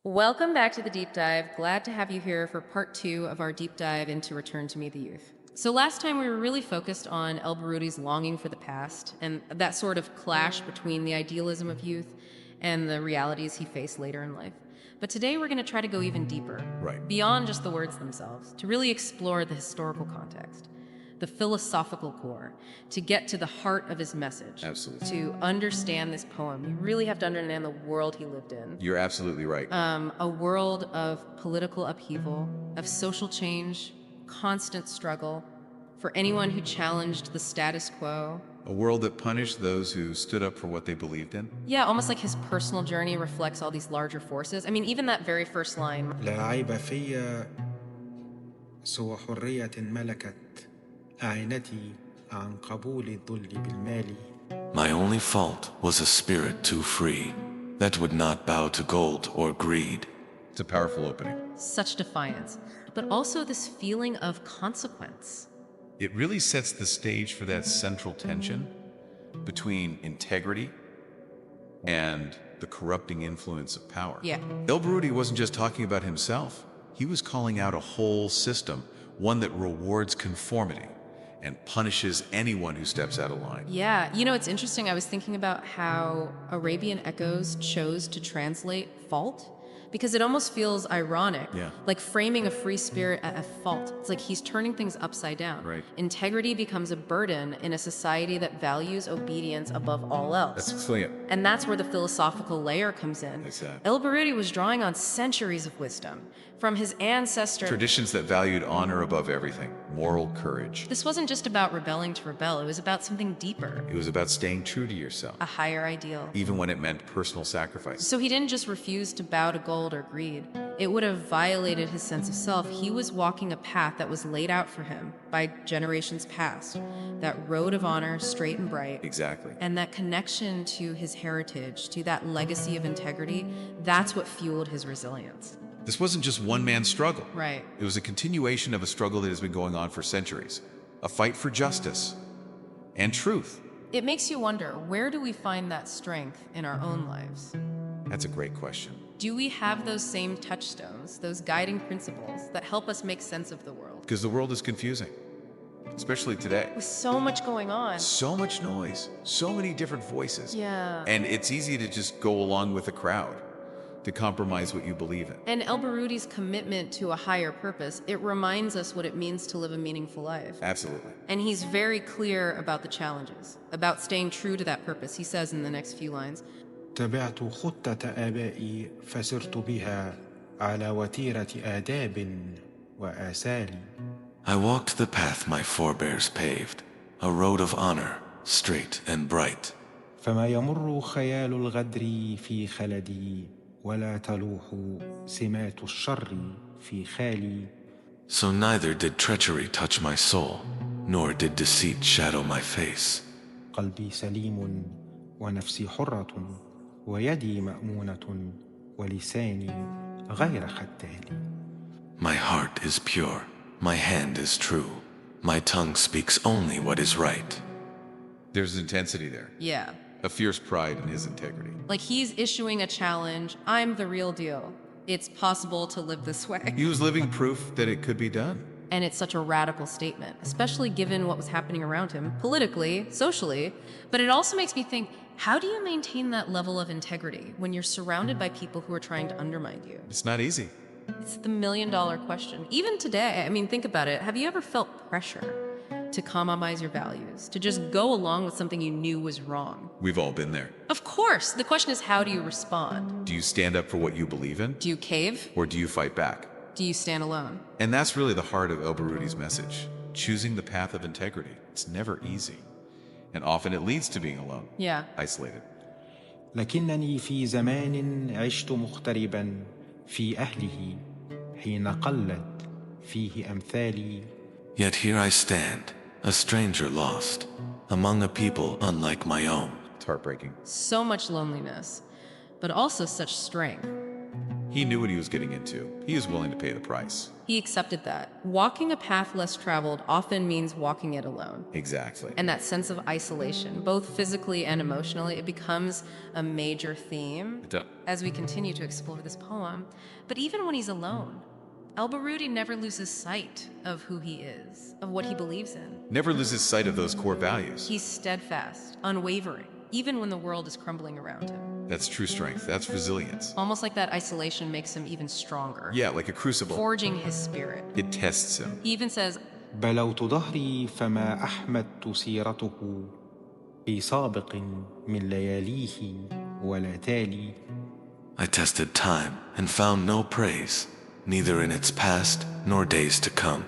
Welcome back to the deep dive. Glad to have you here for part 2 of our deep dive into Return to Me the Youth. So last time we were really focused on El-Baroudy's longing for the past and that sort of clash between the idealism of youth and the realities he faced later in life. But today we're going to try to go even deeper, beyond just the words themselves, to really explore the historical context, the philosophical core, to get to the heart of his message. Absolutely. To understand this poem, you really have to understand the world he lived in. You're absolutely right. A world of political upheaval, of social change, constant struggle, for anyone who challenged the status quo. A world that punished those who stood up for what they believed in. Yeah, almost like his personal journey reflects all these larger forces. I mean, even that very first line. لا عيب في سوى حرية ملكت أعينتي عن قبول الذل بالمال. My only fault was a spirit too free that would not bow to gold or greed. It's a powerful opening. Such defiance, but also this feeling of consequence. It really sets the stage for that central tension between integrity and the corrupting influence of power. Yeah. El-Baroudy wasn't just talking about himself. He was calling out a whole system, one that rewards conformity and punishes anyone who steps out of line. Yeah, you know, it's interesting. I was thinking about how Arabian Echoes chose to translate fault, because it almost feels ironic, like framing a free spirit at a fault. It's like he's turning things upside down. Right. Integrity becomes a burden in a society that values obedience above all else. That's brilliant. And that's where the philosophical layer comes in. Exactly. El-Baroudy was drawing on centuries of wisdom from his ancestors. Traditions that valued honor above everything, moral courage. This wasn't just about rebelling to rebel, it was about something deeper. It was about staying true to yourself, A higher ideal. even when it meant personal sacrifice. So he didn't just refuse to bow to gold or greed. It would have violated his sense of self. He was walking a path that was laid out for him by generations past. That road of honor, straight and bright. Exactly. And that connection to his heritage, to that legacy of integrity, that's what fueled his resilience. This wasn't just one man's struggle. Right. It was a continuation of a struggle that has been going on for centuries. A fight for justice and truth. It makes you wonder, where do we find that strength in our own lives? That's a great question. Do we have those same touchstones, those guiding principles that help us make sense of the world? Because the world is confusing, especially today. With so much going on. So much noise, so many different voices. Yeah. And it's easy to just go along with the crowd, to compromise what you believe in. And El-Baroudy's commitment to a higher purpose, it reminds us what it means to live a meaningful life. Absolutely. And he's very clear about the challenges, about staying true to that purpose. He says in the next few lines, تبعت خطة آبائي فسرت بها على وتيرة آداب وآثار. I walked the path my forebears paved, a road of honor, straight and bright. فما يمر خيال الغدر في خلدي ولا تلوح سمات الشر في خالي. So neither did treachery touch my soul, nor did deceit shadow my face. قلبي سليم ونفسي حرة ويدي مأمونة ولساني غير ختال. My heart is pure, my hand is true, my tongue speaks only what is right. There's intensity there. yeah, A fierce pride in his integrity. like he's issuing a challenge. I'm the real deal. It's possible to live this way. He was living proof that it could be done. And it's such a radical statement, especially given what was happening around him, politically, socially. But it also makes me think, how do you maintain that level of integrity when you're surrounded by people who are trying to undermine you? It's not easy. It's the million-dollar question. Even today, I mean, think about it. Have you ever felt pressure to compromise your values, to just go along with something you knew was wrong? We've all been there. Of course. The question is, how do you respond? Do you stand up for what you believe in? Do you cave? Or do you fight back? Do you stand alone? And that's really the heart of El-Baroudy's message. Choosing the path of integrity. It's never easy. And often it leads to being alone. Yeah. Isolated. لكنني في زمان عشت مغتربا في أهله حين قلت فيه أمثالي. Yet here I stand, a stranger lost, among a people unlike my own. It's heartbreaking. So much loneliness, but also such strength. He knew what he was getting into. He was willing to pay the price. He accepted that. Walking a path less traveled often means walking it alone. Exactly. And that sense of isolation, both physically and emotionally, it becomes a major theme as we continue to explore this poem. But even when he's alone, El-Baroudy never loses sight of who he is, of what he believes in. Never loses sight of those core values. He's steadfast, unwavering, even when the world is crumbling around him. That's true strength. That's resilience. Almost like that isolation makes him even stronger. Yeah, like a crucible. Forging his spirit. It tests him. He even says, بلوت ظهري فما أحمدت سيرته في سابق من لياليه ولا تالي. I tested time and found no praise, neither in its past nor days to come.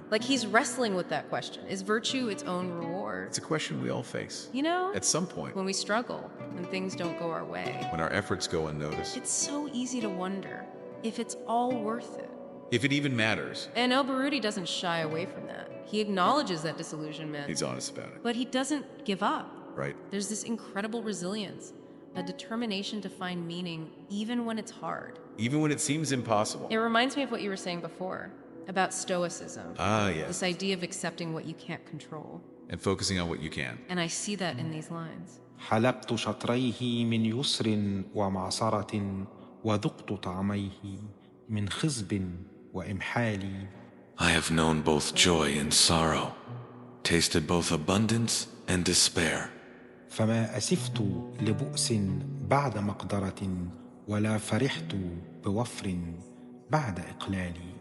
like he's wrestling with that question. Is virtue its own reward? It's a question we all face. You know, At some point, when we struggle, when things don't go our way, when our efforts go unnoticed. it's so easy to wonder if it's all worth it. If it even matters. And El-Baroudy doesn't shy away from that. He acknowledges that disillusionment. He's honest about it. But he doesn't give up. Right. There's this incredible resilience, a determination to find meaning even when it's hard. Even when it seems impossible. It reminds me of what you were saying before about stoicism. Ah, yes. This idea of accepting what you can't control. And focusing on what you can. And I see that in these lines. حلبت شطريه من يسر ومعصرة وذقت طعميه من خزب وإمحال. I have known both joy and sorrow, tasted both abundance and despair. فما أسفت لبؤس بعد مقدرة ولا فرحت بوفر بعد إقلالي.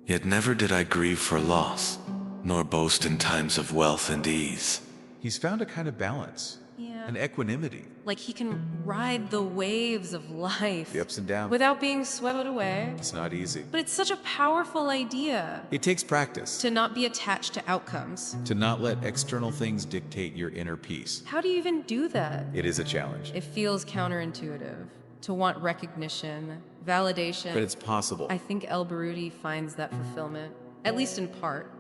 Yet never did I grieve for loss, nor boast in times of wealth and ease. He's found a kind of balance. Yeah. An equanimity. Like he can ride the waves of life. The ups and downs. Without being swept away. It's not easy. But it's such a powerful idea. It takes practice. To not be attached to outcomes. To not let external things dictate your inner peace. How do you even do that? It is a challenge. It feels counterintuitive. To want recognition, validation. But it's possible. I think El-Baroudy finds that fulfillment, at least in part,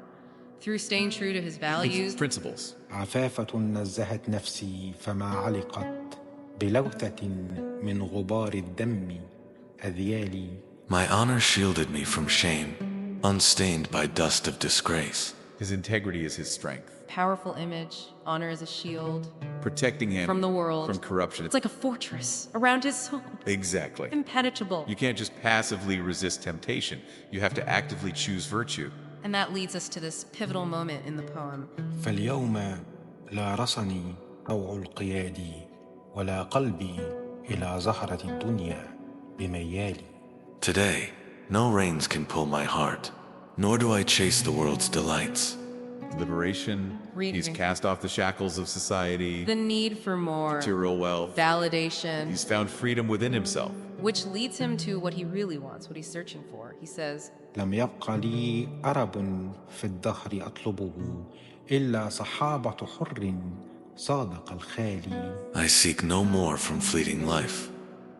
through staying true to his values. Principles. عفافة نزهت نفسي فما علقت بلوثة من غبار الدم أذيالي. My honor shielded me from shame, unstained by dust of disgrace. His integrity is his strength. Powerful image, honor as a shield. Protecting him from the world. From corruption. It's like a fortress around his soul. Exactly. Impenetrable. You can't just passively resist temptation. You have to actively choose virtue. And that leads us to this pivotal moment in the poem. فاليوم لا رصني طوع القياد ولا قلبي إلى زهرة الدنيا بميالي. Today, no reins can pull my heart, nor do I chase the world's delights. Liberation. He's cast off the shackles of society. The need for more. Material wealth. Validation. He's found freedom within himself. Which leads him to what he really wants, what he's searching for. He says, لم يبق لي أرب في الدهر أطلبه إلا صحابة حر صادق الخالي. I seek no more from fleeting life,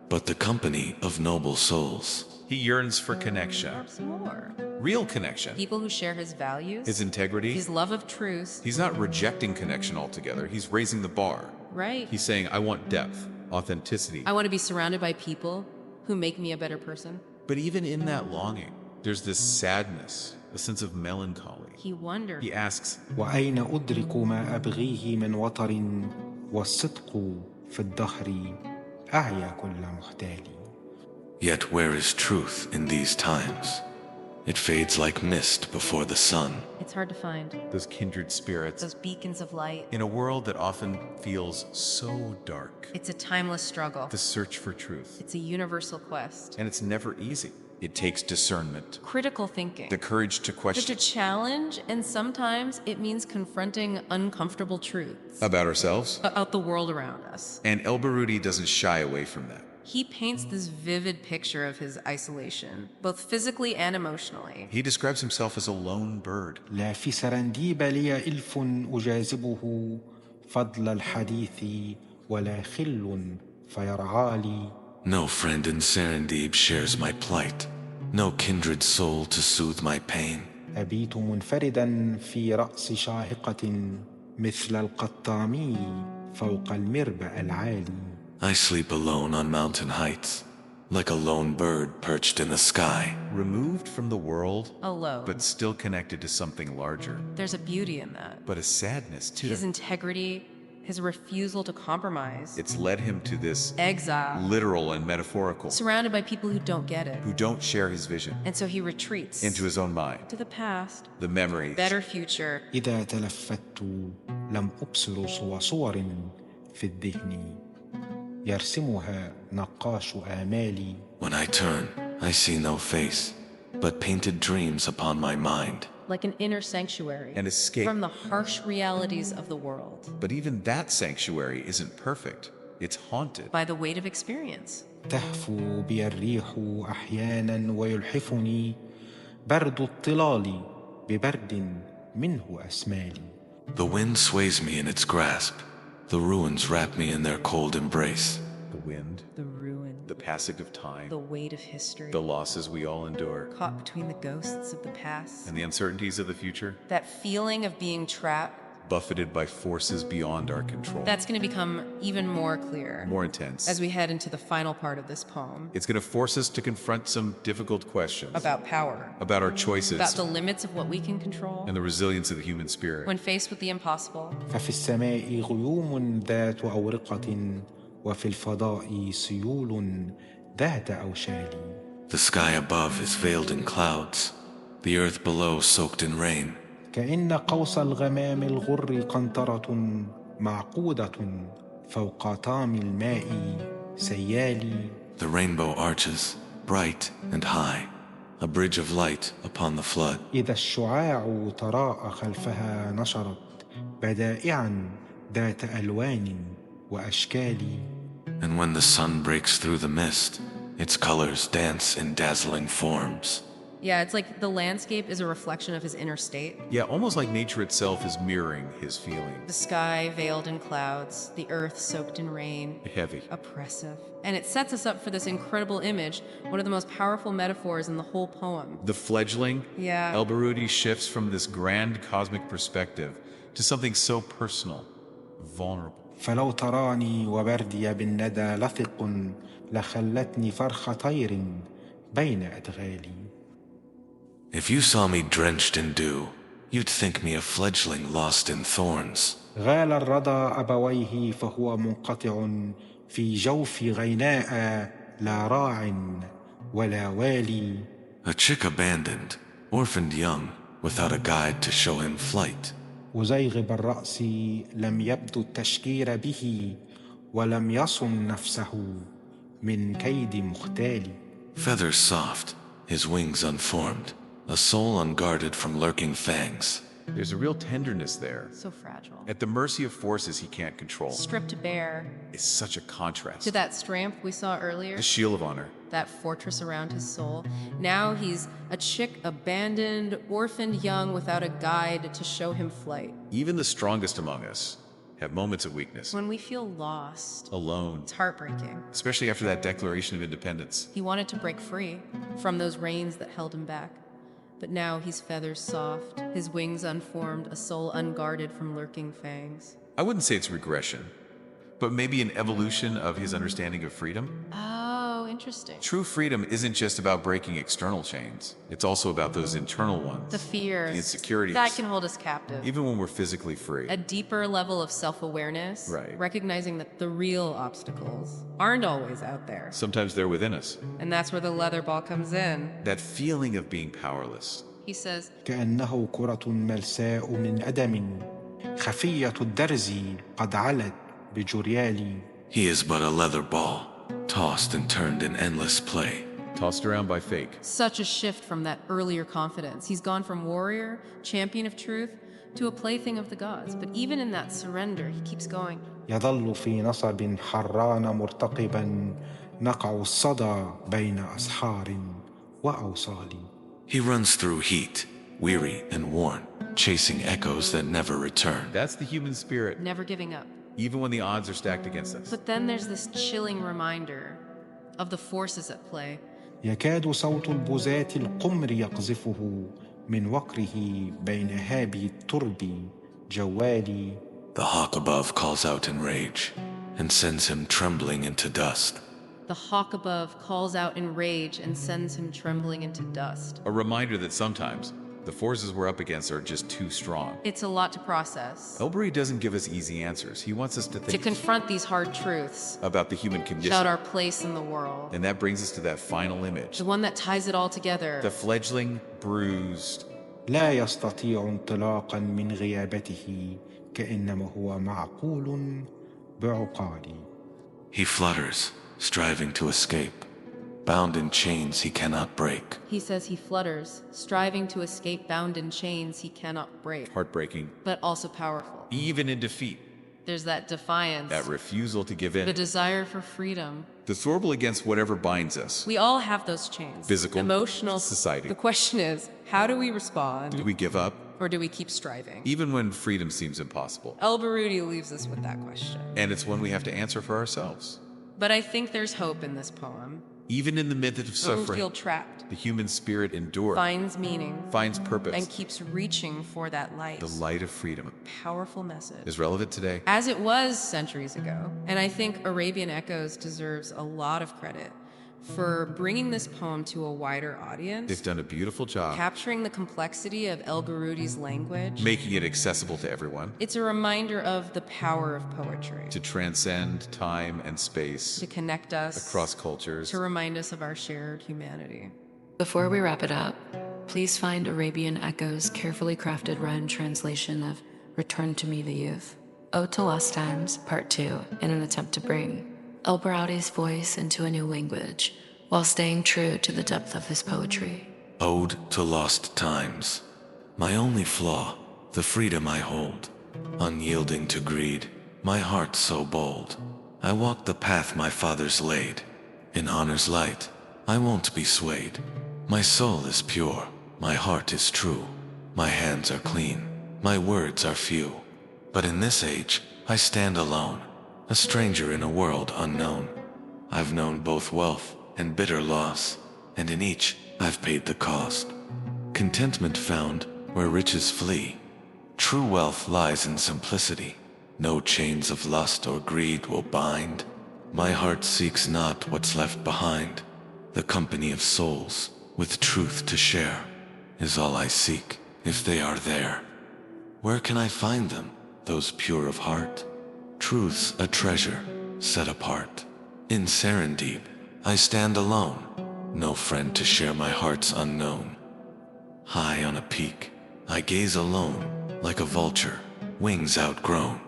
but the company of noble souls. He yearns for connection. More. Real connection. People who share his values. His integrity. His love of truth. He's not rejecting connection altogether. He's raising the bar. Right. He's saying, I want depth, authenticity. I want to be surrounded by people who make me a better person. But even in that longing, there's this sadness, a sense of melancholy. He wonders. He asks, وأين أدرك ما أبغيه من وطر والصدق في الدهر أعيا كل محتال. Yet where is truth in these times? It fades like mist before the sun. It's hard to find. Those kindred spirits. Those beacons of light. In a world that often feels so dark. It's a timeless struggle. The search for truth. It's a universal quest. And it's never easy. It takes discernment. Critical thinking. The courage to question. To challenge, and sometimes it means confronting uncomfortable truths. About ourselves. About the world around us. And El-Baroudy doesn't shy away from that. He paints this vivid picture of his isolation, both physically and emotionally. He describes himself as a lone bird. لا في سرنديب لي إلف أجاذبه فضل الحديث ولا خل فيرعالي. No friend in Serendib shares my plight, no kindred soul to soothe my pain. أبيت منفردا في رأس شاهقة مثل القطامي فوق المربأ العالي. I sleep alone on mountain heights, like a lone bird perched in the sky. Removed from the world, Alone. but still connected to something larger. There's a beauty in that. But a sadness, too. His integrity, his refusal to compromise. It's led him to this Exile. literal and metaphorical, Surrounded by people who don't get it. who don't share his vision, And so he retreats. into his own mind, to the past. the memories. Better future. إذا تلفت لم أبصر صور في الذهن يرسمها نقاش آمالي. When I turn, I see no face, but painted dreams upon my mind. Like an inner sanctuary. An escape. From the harsh realities of the world. But even that sanctuary isn't perfect. It's haunted. By the weight of experience. تهفو بي الريح أحيانا ويلحفني برد الطلال ببرد منه أسمالي. The wind sways me in its grasp. The ruins wrap me in their cold embrace. The wind, The ruin. the passage of time, The weight of history. the losses we all endure, Caught between the ghosts of the past. and the uncertainties of the future, That feeling of being trapped. buffeted by forces beyond our control. That's going to become even more clear. More intense. As we head into the final part of this poem. It's going to force us to confront some difficult questions. About power. About our choices. About the limits of what we can control. And the resilience of the human spirit. When faced with the impossible. ففي السماء غيوم ذات أورقة وفي الفضاء سيول ذات أوشال. The sky above is veiled in clouds, the earth below soaked in rain. كأن قوس الغمام الغر قنطرة معقودة فوق طام الماء سيالي. The rainbow arches, bright and high, a bridge of light upon the flood. إذا الشعاع تراءى خلفها نشرت بدائعا ذات ألوان وأشكال. And when the sun breaks through the mist, its colors dance in dazzling forms. Yeah, it's like the landscape is a reflection of his inner state. Yeah, almost like nature itself is mirroring his feelings. The sky veiled in clouds, the earth soaked in rain. Heavy. Oppressive. And it sets us up for this incredible image, one of the most powerful metaphors in the whole poem. The fledgling, Yeah. El-Baroudy shifts from this grand cosmic perspective to something so personal, vulnerable. فلو تراني وبردي بالندى لثق لخلتني فرخ طير بين أدغالي. If you saw me drenched in dew, you'd think me a fledgling lost in thorns. غال الردى أبويه فهو منقطع في جوف غيناء لا راع ولا والي. A chick abandoned, orphaned young, without a guide to show him flight. وزيغب الرأس لم يبدو التشكير به ولم يصن نفسه من كيد مختال. Feathers soft, his wings unformed, a soul unguarded from lurking fangs. There's a real tenderness there. So fragile. At the mercy of forces he can't control. Stripped bare. It's such a contrast. To that strength we saw earlier. The shield of honor. That fortress around his soul. Now he's a chick abandoned, orphaned young without a guide to show him flight. Even the strongest among us have moments of weakness. When we feel lost, Alone. it's heartbreaking. Especially after that Declaration of Independence. He wanted to break free from those reins that held him back. But now he's feathers soft, his wings unformed, a soul unguarded from lurking fangs. I wouldn't say it's regression, but maybe an evolution of his understanding of freedom. Oh, interesting. True freedom isn't just about breaking external chains. It's also about those internal ones. The fears. The insecurities. That can hold us captive. Even when we're physically free. A deeper level of self-awareness. Right. Recognizing that the real obstacles aren't always out there. Sometimes they're within us. And that's where the leather ball comes in. That feeling of being powerless. He says, كأنه كرة ملساء من أدم خفية الدرز قد علت بجريالي. He is but a leather ball, tossed and turned in endless play. Tossed around by fake. such a shift from that earlier confidence. He's gone from warrior, champion of truth, to a plaything of the gods. But even in that surrender, he keeps going. يظل في نصب حران مرتقبا نقع الصدى بين أسحار وأوصال. He runs through heat, weary and worn, chasing echoes that never return. That's the human spirit, Never giving up. even when the odds are stacked against us. But then there's this chilling reminder of the forces at play. يكاد صوت البزاة القمر يقذفه من وقره بين هابي الترب جوالي. The hawk above calls out in rage and sends him trembling into dust. The hawk above calls out in rage and sends him trembling into dust. A reminder that sometimes the forces we're up against are just too strong. It's a lot to process. El-Baroudy doesn't give us easy answers. He wants us to To think confront these hard truths, about the human condition. about our place in the world. And that brings us to that final image. The one that ties it all together. The fledgling, bruised, لا يستطيع انطلاقا من غيابته كأنما هو معقول بعقالي. He flutters, striving to escape, bound in chains he cannot break. He says he flutters, striving to escape, bound in chains he cannot break, heartbreaking, but also powerful. even in defeat. There's that defiance, That refusal to give the in. desire for freedom. The struggle against whatever binds us. We all have those chains. Physical, emotional, society. The question is, how do we respond? Do we give up? Or do we keep striving? Even when freedom seems impossible. El-Baroudy leaves us with that question. And it's one we have to answer for ourselves. But I think there's hope in this poem. Even in the midst of Don't suffering, feel trapped. the human spirit endures, Finds meaning. finds purpose. And keeps reaching for that light. The light of freedom Powerful message. is relevant today. As it was centuries ago. And I think Arabian Echoes deserves a lot of credit for bringing this poem to a wider audience, They've done a beautiful job capturing the complexity of El-Baroudy's language. making it accessible to everyone, It's a reminder of the power of poetry, to transcend time and space to connect us, across cultures. to remind us of our shared humanity. Before we wrap it up, please find Arabian Echo's carefully crafted rhyme translation of Return to Me the Youth, Ode to Lost Times, Part 2, in an attempt to bring El-Baroudy's voice into a new language while staying true to the depth of his poetry. Ode to lost times. My only flaw, the freedom I hold, unyielding to greed, my heart so bold. I walk the path my fathers laid. In honor's light, I won't be swayed. My soul is pure, my heart is true. My hands are clean, my words are few. But in this age, I stand alone, a stranger in a world unknown. I've known both wealth and bitter loss, and in each I've paid the cost. Contentment found where riches flee. True wealth lies in simplicity. No chains of lust or greed will bind. My heart seeks not what's left behind. The company of souls with truth to share is all I seek, if they are there. Where can I find them, those pure of heart? Truth's a treasure set apart. In Serendib, I stand alone, no friend to share my heart's unknown. High on a peak, I gaze alone, like a vulture, wings outgrown.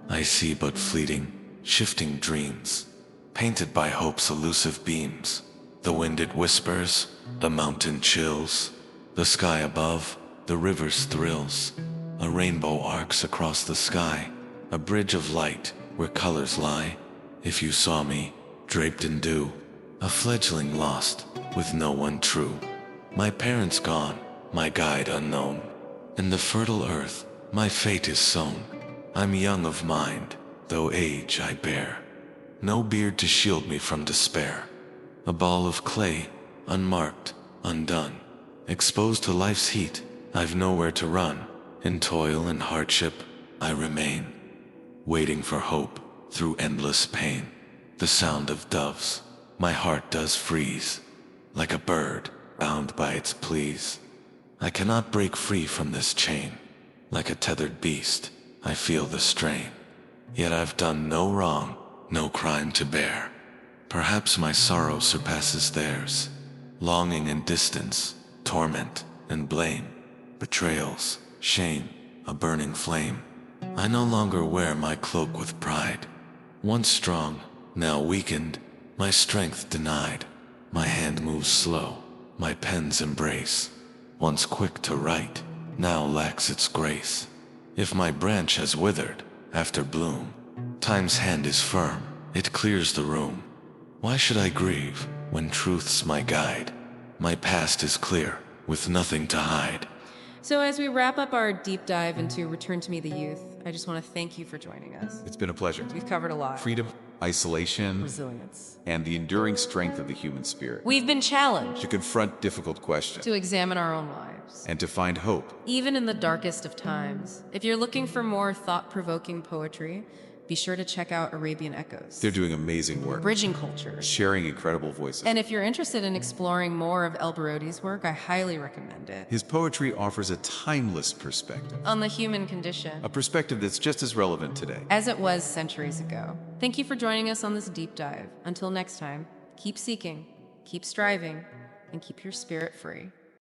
I see but fleeting, shifting dreams, painted by hope's elusive beams. The wind it whispers, the mountain chills, the sky above, the river's thrills. A rainbow arcs across the sky, a bridge of light where colors lie. If you saw me, draped in dew, a fledgling lost, with no one true. My parents gone, my guide unknown. In the fertile earth, my fate is sown. I'm young of mind, though age I bear. No beard to shield me from despair. A ball of clay, unmarked, undone. Exposed to life's heat, I've nowhere to run. In toil and hardship, I remain, waiting for hope through endless pain. The sound of doves, my heart does freeze, like a bird bound by its pleas. I cannot break free from this chain. Like a tethered beast, I feel the strain. Yet I've done no wrong, no crime to bear. Perhaps my sorrow surpasses theirs. Longing and distance, torment and blame, betrayals, shame, a burning flame. I no longer wear my cloak with pride. Once strong, now weakened, my strength denied. My hand moves slow, my pen's embrace. Once quick to write, now lacks its grace. If my branch has withered, after bloom, time's hand is firm, it clears the room. Why should I grieve, when truth's my guide? My past is clear, with nothing to hide. So as we wrap up our deep dive into Return to Me the Youth, I just want to thank you for joining us. It's been a pleasure. We've covered a lot. Freedom, isolation, Resilience. and the enduring strength of the human spirit. We've been challenged To confront difficult questions to examine our own lives, and to find hope. even in the darkest of times. If you're looking for more thought-provoking poetry, be sure to check out Arabian Echoes. They're doing amazing work, Bridging cultures. sharing incredible voices. And if you're interested in exploring more of El-Baroudy's work, I highly recommend it. His poetry offers a timeless perspective, On the human condition, a perspective that's just as relevant today. as it was centuries ago. Thank you for joining us on this deep dive. Until next time, keep seeking, keep striving, and keep your spirit free.